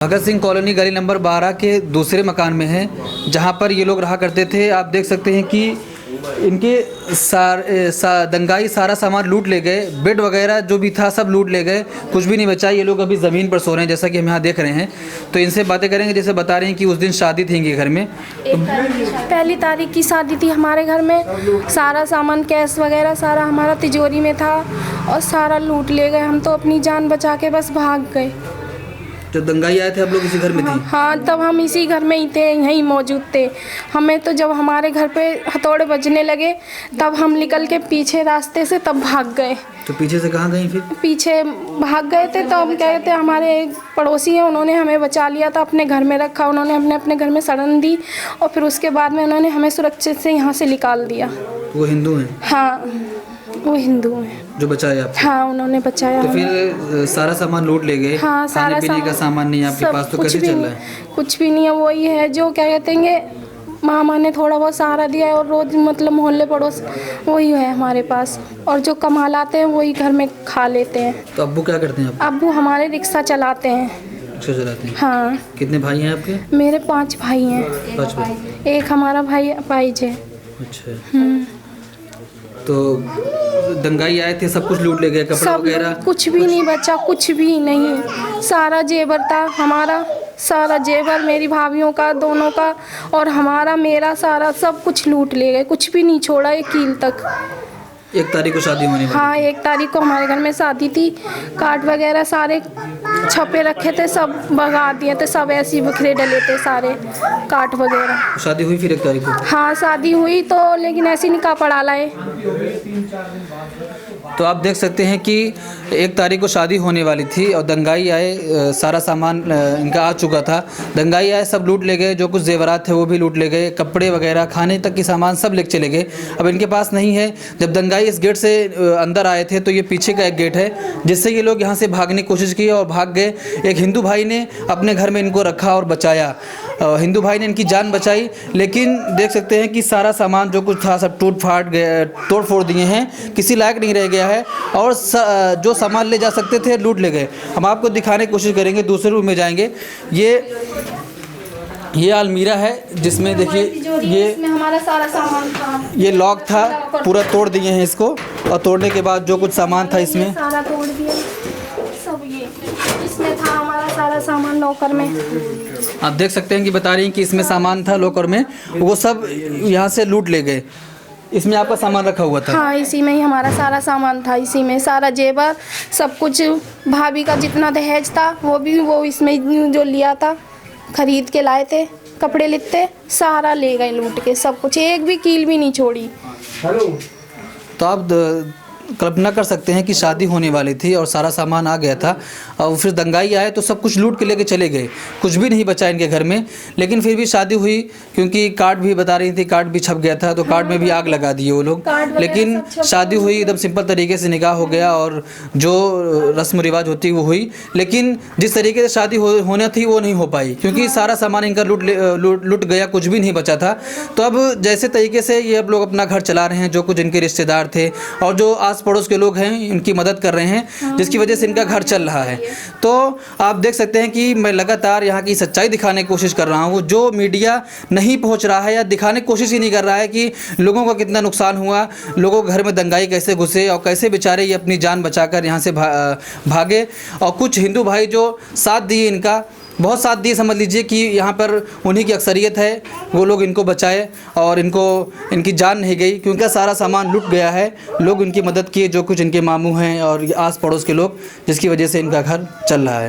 Bhagat Singh colony गली number 12 के दूसरे मकान में है, जहां पर ये लोग रहा करते थे। आप देख सकते हैं कि इनके दंगाई सारा सामान लूट ले गए, बेड वगैरह जो भी था सब लूट ले गए, कुछ भी नहीं बचा। ये लोग अभी ज़मीन पर सो रहे हैं, जैसा कि हम यहाँ देख रहे हैं। तो इनसे बातें करेंगे। जैसे बता रहे हैं कि उस दिन शादी थी इनके घर में, पहली तारीख की शादी थी हमारे घर में। सारा सामान कैश वगैरह सारा हमारा तिजोरी में था और सारा लूट ले गए। हम तो अपनी जान बचा के बस भाग गए। जब दंगाई आए थे आप लोग इसी घर में थे? हाँ, तब हम इसी घर में ही थे, यहीं मौजूद थे। हमें तो जब हमारे घर पे हथौड़े बजने लगे तब हम निकल के पीछे रास्ते से तब भाग गए। तो पीछे से कहाँ गई फिर? पीछे भाग गए थे तो हम क्या कहते हैं, हमारे एक पड़ोसी हैं, उन्होंने हमें बचा लिया था, अपने घर में रखा। उन्होंने अपने घर में शरण दी और फिर उसके बाद में उन्होंने हमें सुरक्षित से यहाँ से निकाल दिया। वो हिंदू हैं? हाँ, वो हिंदू हैं जो बचाया आप? हाँ, उन्होंने बचाया। तो फिर सारा सामान लूट ले गए? हाँ, सारा खाने पीने का सामान नहीं आपके पास, तो कैसे चल रहा है? कुछ भी नहीं है। वही है जो क्या कहते हैं, मामा ने थोड़ा बहुत सहारा दिया है और रोज मतलब मोहल्ले पड़ोस वही है हमारे पास, और जो कमा लाते हैं वही घर में खा लेते हैं। तो अब्बू क्या करते हैं? अब्बू हमारे रिक्शा चलाते हैं। रिक्शा चलाते हैं? हाँ। कितने भाई हैं आपके? मेरे 5 भाई हैं। 5 भाई? एक हमारा भाई पाइज है। अच्छा। तो दंगाई आए थे, सब कुछ लूट ले गए, कपड़ा वगैरह? कुछ भी नहीं बचा, कुछ भी नहीं। सारा जेवर था हमारा, सारा जेवर मेरी भाभीयों का दोनों का और हमारा मेरा सारा सब कुछ लूट ले गए। कुछ भी नहीं छोड़ा, एक कील तक। 1 तारीख को शादी होने वाली? हाँ, 1 तारीख को हमारे घर में शादी थी। कार्ड वगैरह सारे छपे रखे थे, सब भगा दिए थे, सब ऐसे ही बिखरे डले थे सारे कार्ड वगैरह। शादी हुई फिर 1 तारीख को? हाँ, शादी हुई तो लेकिन ऐसे निकाह पड़ा लाए। तो आप देख सकते हैं कि 1 तारीख को शादी होने वाली थी और दंगाई आए, सारा सामान इनका आ चुका था। दंगाई आए, सब लूट ले गए, जो कुछ जेवरात थे वो भी लूट ले गए, कपड़े वगैरह खाने तक की सामान सब लेके चले गए। अब इनके पास नहीं है। जब दंगाई इस गेट से अंदर आए थे तो ये पीछे का एक गेट है जिससे ये लोग यहाँ से भागने की कोशिश की और भाग गए। एक हिंदू भाई ने अपने घर में इनको रखा और बचाया। हिंदू भाई ने इनकी जान बचाई, लेकिन देख सकते हैं कि सारा सामान जो कुछ था सब टूट फाट गया, तोड़ फोड़ दिए हैं, किसी लायक नहीं रह गया है और जो सामान ले जा सकते थे लूट ले गए। हम आपको दिखाने की कोशिश करेंगे, दूसरे रूम में जाएंगे। ये अलमीरा है जिसमें देखिए ये हमारा सारा सामान था, ये लॉक था, पूरा तोड़ दिए हैं इसको और तोड़ने के बाद जो कुछ सामान था इसमें सारा तोड़ दिया सब। ये इसमें था हमारा सारा सामान लॉकर में। आप देख सकते हैं कि बता रही हैं कि इसमें सामान था लॉकर में, वो सब यहाँ से लूट ले गए। इसमें आपका सामान रखा हुआ था? हाँ, इसी में ही हमारा सारा सामान था, इसी में सारा जेवर सब कुछ। भाभी का जितना दहेज था वो इसमें जो लिया था, खरीद के लाए थे, कपड़े लित्ते सारा ले गए लूट के, सब कुछ, एक भी कील भी नहीं छोड़ी। तो आप कल्पना कर सकते हैं कि शादी होने वाली थी और सारा सामान आ गया था और फिर दंगाई आए तो सब कुछ लूट के लेके चले गए, कुछ भी नहीं बचा इनके घर में। लेकिन फिर भी शादी हुई, क्योंकि कार्ड भी बता रही थी, कार्ड भी छप गया था तो कार्ड में भी आग लगा दिए वो लोग। लेकिन शादी हुई एकदम सिंपल तरीके से, निकाह हो गया और जो रस्म रिवाज होती वो हुई। लेकिन जिस तरीके से शादी होना थी वो नहीं हो पाई, क्योंकि सारा सामान इनका लूट गया, कुछ भी नहीं बचा था। तो अब जैसे तरीके से ये अब लोग अपना घर चला रहे हैं, जो कुछ इनके रिश्तेदार थे और जो आस पड़ोस के लोग हैं इनकी मदद कर रहे हैं, जिसकी वजह से इनका घर चल रहा है। तो आप देख सकते हैं कि मैं लगातार यहाँ की सच्चाई दिखाने की कोशिश कर रहा हूँ। जो मीडिया नहीं पहुँच रहा है या दिखाने की कोशिश ही नहीं कर रहा है कि लोगों का कितना नुकसान हुआ, लोगों के घर में दंगाई कैसे घुसे और कैसे बेचारे ये अपनी जान बचाकर यहाँ से भागे। और कुछ हिंदू भाई जो साथ दिए, इनका बहुत साथ दिए, समझ लीजिए कि यहाँ पर उन्हीं की अक्सरियत है, वो लोग इनको बचाए और इनकी जान नहीं गई, क्योंकि सारा सामान लूट गया है। लोग इनकी मदद किए, जो कुछ इनके मामू हैं और आस पड़ोस के लोग, जिसकी वजह से इनका घर चल रहा है।